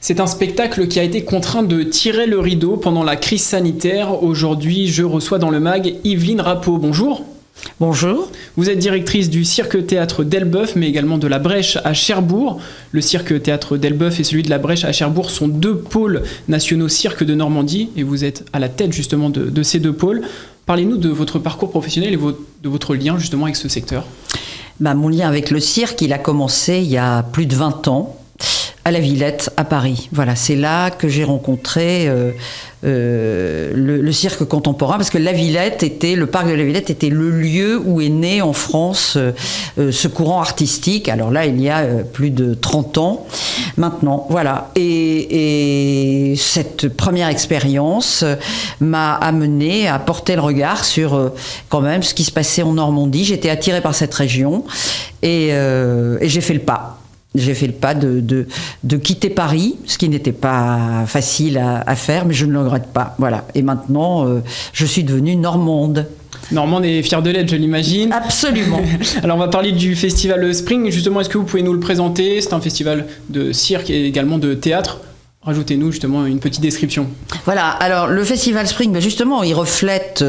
C'est un spectacle qui a été contraint de tirer le rideau pendant la crise sanitaire. Aujourd'hui, je reçois dans le MAG Yveline Rappeau. Bonjour. Bonjour. Vous êtes directrice du Cirque-Théâtre d'Elbeuf, mais également de la Brèche à Cherbourg. Le Cirque-Théâtre d'Elbeuf et celui de la Brèche à Cherbourg sont deux pôles nationaux cirque de Normandie, et vous êtes à la tête justement de ces deux pôles. Parlez-nous de votre parcours professionnel et de votre lien justement avec ce secteur. Mon lien avec le cirque, il a commencé il y a plus de 20 ans. À la Villette, à Paris. Voilà, c'est là que j'ai rencontré le cirque contemporain, parce que la Villette le parc de la Villette était le lieu où est né en France ce courant artistique. Alors là, il y a plus de 30 ans maintenant. Voilà. Et cette première expérience m'a amené à porter le regard sur quand même ce qui se passait en Normandie. J'étais attirée par cette région et j'ai fait le pas. J'ai fait le pas de quitter Paris, ce qui n'était pas facile à faire, mais je ne le regrette pas. Voilà. Et maintenant, je suis devenue normande. Normande et fière de l'être, je l'imagine. Absolument. Alors, on va parler du festival Spring. Justement, est-ce que vous pouvez nous le présenter ? C'est un festival de cirque et également de théâtre. Rajoutez-nous justement une petite description. Voilà, alors le Festival Spring, justement, il reflète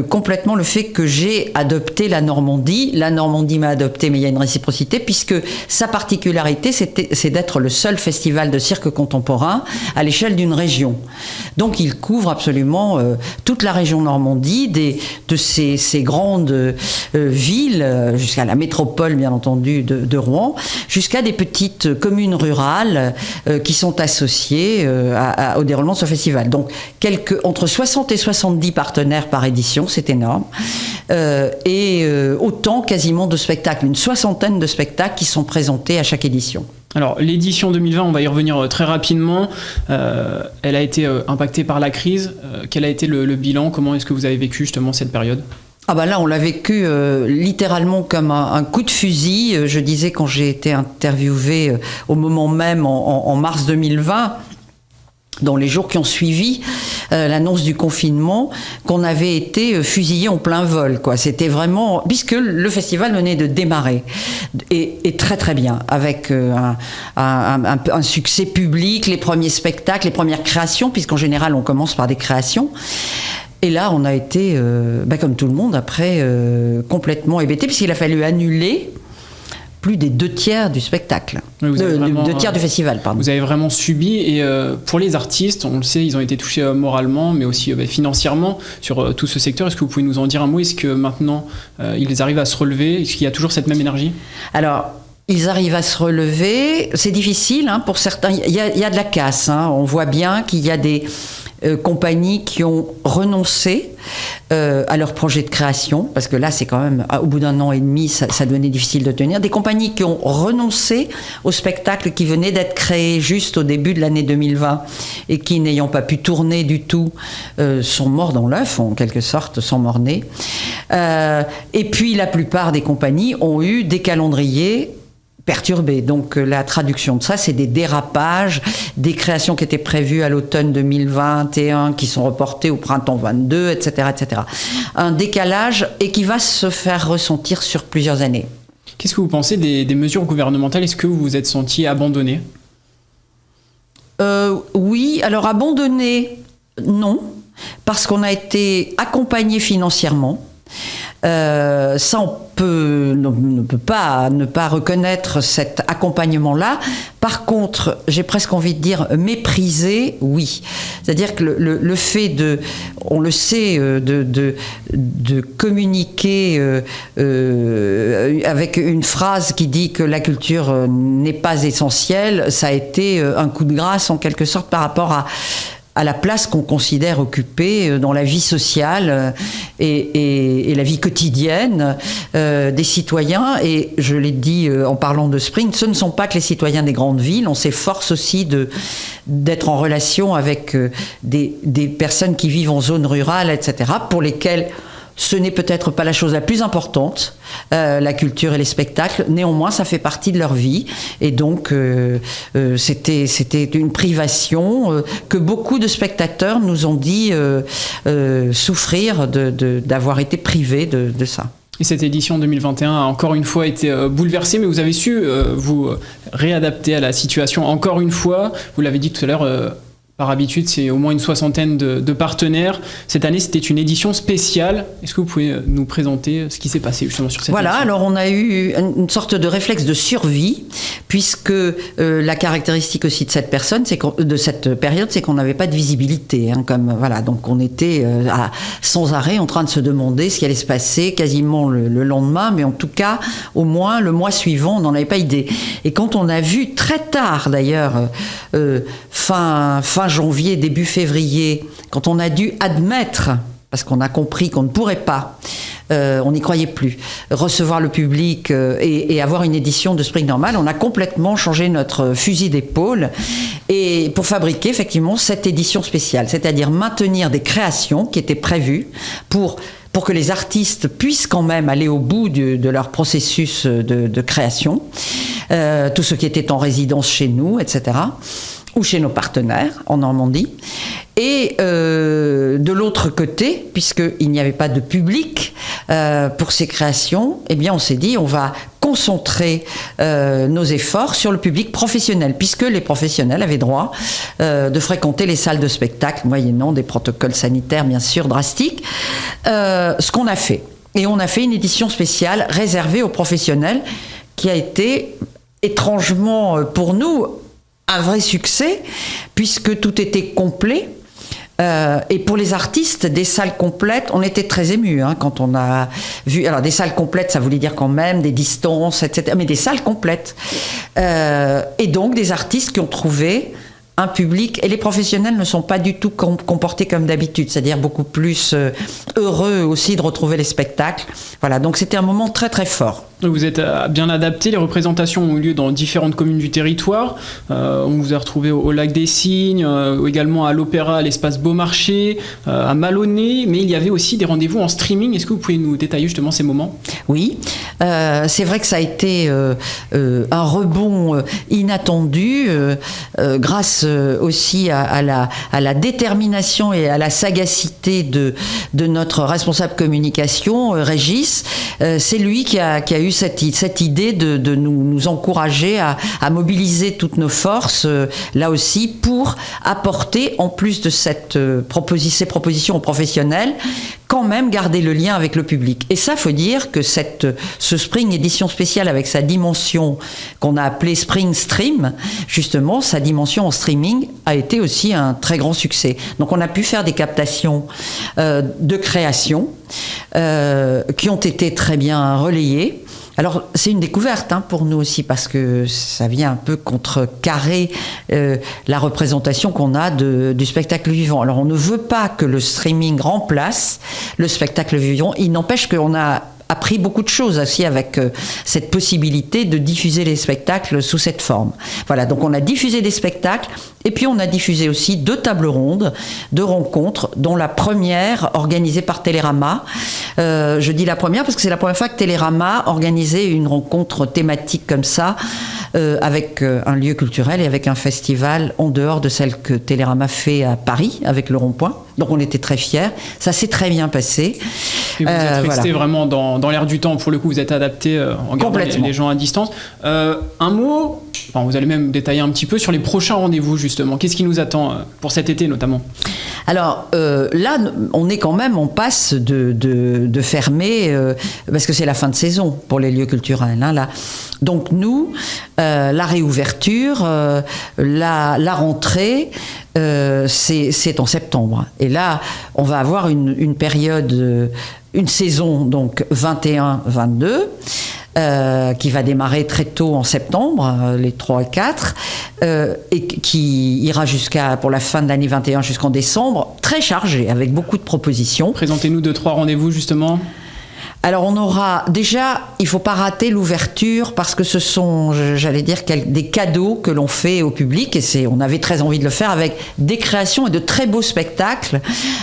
complètement le fait que j'ai adopté la Normandie. La Normandie m'a adopté, mais il y a une réciprocité, puisque sa particularité, c'est d'être le seul festival de cirque contemporain à l'échelle d'une région. Donc il couvre absolument toute la région Normandie, de ces grandes villes, jusqu'à la métropole, bien entendu, de Rouen, jusqu'à des petites communes rurales qui sont associées au déroulement de ce festival. Donc, entre 60 et 70 partenaires par édition, c'est énorme. Et autant quasiment de spectacles, une soixantaine de spectacles qui sont présentés à chaque édition. Alors, l'édition 2020, on va y revenir très rapidement. Elle a été impactée par la crise. Quel a été le bilan ? Comment est-ce que vous avez vécu justement cette période ? Là, on l'a vécu littéralement comme un coup de fusil. Je disais quand j'ai été interviewée au moment même, en mars 2020, dans les jours qui ont suivi l'annonce du confinement, qu'on avait été fusillés en plein vol, quoi. C'était vraiment... Puisque le festival venait de démarrer. Et très très bien, avec un succès public, les premiers spectacles, les premières créations, puisqu'en général, on commence par des créations. Et là, on a été, comme tout le monde, après, complètement hébété, puisqu'il a fallu annuler plus des 2/3 du spectacle. Oui, 2/3 du festival, pardon. Vous avez vraiment subi, et pour les artistes, on le sait, ils ont été touchés moralement, mais aussi financièrement sur tout ce secteur. Est-ce que vous pouvez nous en dire un mot ? Est-ce que maintenant, ils arrivent à se relever ? Est-ce qu'il y a toujours cette même énergie ? Alors, ils arrivent à se relever. C'est difficile, pour certains. Il y a de la casse. On voit bien qu'il y a des... compagnies qui ont renoncé à leur projet de création, parce que là, c'est quand même, au bout d'un an et demi, ça devenait difficile de tenir. Des compagnies qui ont renoncé au spectacle qui venait d'être créé juste au début de l'année 2020 et qui, n'ayant pas pu tourner du tout, sont morts dans l'œuf, en quelque sorte, sont morts-nés. Et puis, la plupart des compagnies ont eu des calendriers perturbé. Donc la traduction de ça, c'est des dérapages, des créations qui étaient prévues à l'automne 2021, qui sont reportées au printemps 22, etc., etc. Un décalage et qui va se faire ressentir sur plusieurs années. Qu'est-ce que vous pensez des mesures gouvernementales ? Est-ce que vous vous êtes senti abandonné ? Oui, alors abandonné, non, parce qu'on a été accompagné financièrement. Ça, ne peut pas ne pas reconnaître cet accompagnement-là. Par contre, j'ai presque envie de dire méprisé, oui. C'est-à-dire que le fait on le sait, de communiquer avec une phrase qui dit que la culture n'est pas essentielle, ça a été un coup de grâce en quelque sorte par rapport à la place qu'on considère occupée dans la vie sociale et la vie quotidienne des citoyens. Et je l'ai dit en parlant de Spring, ce ne sont pas que les citoyens des grandes villes. On s'efforce aussi d'être en relation avec des personnes qui vivent en zone rurale, etc., pour lesquelles ce n'est peut-être pas la chose la plus importante, la culture et les spectacles. Néanmoins, ça fait partie de leur vie. Et donc, c'était une privation que beaucoup de spectateurs nous ont dit souffrir d'avoir été privés de ça. Et cette édition 2021 a encore une fois été bouleversée, mais vous avez su vous réadapter à la situation encore une fois. Vous l'avez dit tout à l'heure, par habitude, c'est au moins une soixantaine de partenaires. Cette année, c'était une édition spéciale. Est-ce que vous pouvez nous présenter ce qui s'est passé justement sur cette édition ? Alors on a eu une sorte de réflexe de survie, puisque la caractéristique aussi de cette période, c'est qu'on n'avait pas de visibilité. Donc on était sans arrêt en train de se demander ce qui allait se passer quasiment le lendemain, mais en tout cas, au moins le mois suivant, on n'en avait pas idée. Et quand on a vu très tard d'ailleurs, fin janvier, début février, quand on a dû admettre, parce qu'on a compris qu'on ne pourrait pas, on n'y croyait plus, recevoir le public et avoir une édition de Spring Normal, on a complètement changé notre fusil d'épaule et pour fabriquer effectivement cette édition spéciale, c'est-à-dire maintenir des créations qui étaient prévues pour que les artistes puissent quand même aller au bout de leur processus de création, tout ce qui était en résidence chez nous, etc., ou chez nos partenaires en Normandie. Et de l'autre côté, puisqu'il n'y avait pas de public pour ces créations, eh bien on s'est dit on va concentrer nos efforts sur le public professionnel, puisque les professionnels avaient droit de fréquenter les salles de spectacle, moyennant des protocoles sanitaires bien sûr drastiques, ce qu'on a fait. Et on a fait une édition spéciale réservée aux professionnels qui a été étrangement pour nous un vrai succès, puisque tout était complet. Et pour les artistes, des salles complètes, on était très émus quand on a vu. Alors des salles complètes, ça voulait dire quand même des distances, etc. Mais des salles complètes. Et donc des artistes qui ont trouvé un public. Et les professionnels ne sont pas du tout comportés comme d'habitude, c'est-à-dire beaucoup plus heureux aussi de retrouver les spectacles. Voilà, donc c'était un moment très très fort. Vous êtes bien adapté, les représentations ont eu lieu dans différentes communes du territoire. On vous a retrouvé au Lac des Cygnes, également à l'Opéra, à l'Espace Beaumarchais, à Maloney, mais il y avait aussi des rendez-vous en streaming. Est-ce que vous pouvez nous détailler justement ces moments ? Oui, c'est vrai que ça a été un rebond inattendu, grâce aussi à la détermination et à la sagacité de notre responsable communication, Régis. C'est lui qui a eu cette idée de nous encourager à mobiliser toutes nos forces, là aussi, pour apporter, en plus de ces propositions aux professionnels, quand même garder le lien avec le public. Et ça, faut dire que ce Spring édition spéciale, avec sa dimension qu'on a appelée Spring Stream, justement, sa dimension en streaming, a été aussi un très grand succès. Donc on a pu faire des captations de création qui ont été très bien relayées. Alors, c'est une découverte pour nous aussi, parce que ça vient un peu contrecarrer la représentation qu'on a du spectacle vivant. Alors, on ne veut pas que le streaming remplace le spectacle vivant. Il n'empêche qu'on a appris beaucoup de choses aussi avec cette possibilité de diffuser les spectacles sous cette forme. Voilà, donc on a diffusé des spectacles, et puis on a diffusé aussi 2 tables rondes, 2 rencontres, dont la première organisée par Télérama. Je dis la première parce que c'est la première fois que Télérama organisait une rencontre thématique comme ça, avec un lieu culturel et avec un festival en dehors de celle que Télérama fait à Paris, avec le Rond-Point. Donc on était très fiers. Ça s'est très bien passé. Et vous êtes resté vraiment dans l'air du temps. Pour le coup, vous êtes adapté en gardant les gens à distance. Un mot, vous allez même détailler un petit peu sur les prochains rendez-vous, justement. Qu'est-ce qui nous attend pour cet été, notamment ? Alors là, on est quand même, on passe de fermer, parce que c'est la fin de saison pour les lieux culturels. Là. Donc nous, la réouverture, la rentrée, c'est en septembre. Et là, on va avoir une période, une saison donc 21-22, qui va démarrer très tôt en septembre, les 3 et 4, et qui ira pour la fin de l'année 21 jusqu'en décembre, très chargée, avec beaucoup de propositions. Présentez-nous 2-3 rendez-vous justement. Alors on aura déjà, il faut pas rater l'ouverture, parce que ce sont, j'allais dire, des cadeaux que l'on fait au public, et on avait très envie de le faire avec des créations et de très beaux spectacles.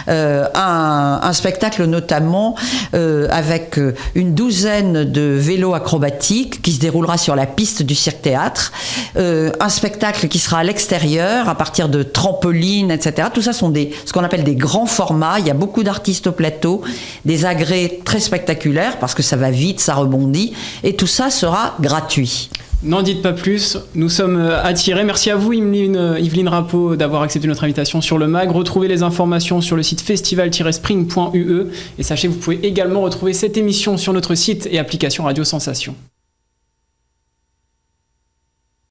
Un spectacle notamment avec une 12aine de vélos acrobatiques qui se déroulera sur la piste du Cirque Théâtre. Un spectacle qui sera à l'extérieur à partir de trampolines, etc. Tout ça sont ce qu'on appelle des grands formats. Il y a beaucoup d'artistes au plateau, des agrès très spectaculaires spectaculaire parce que ça va vite, ça rebondit, et tout ça sera gratuit. N'en dites pas plus, nous sommes attirés. Merci à vous Yveline Rappeau d'avoir accepté notre invitation sur le MAG. Retrouvez les informations sur le site festival-spring.ue et sachez que vous pouvez également retrouver cette émission sur notre site et application Radio Sensation.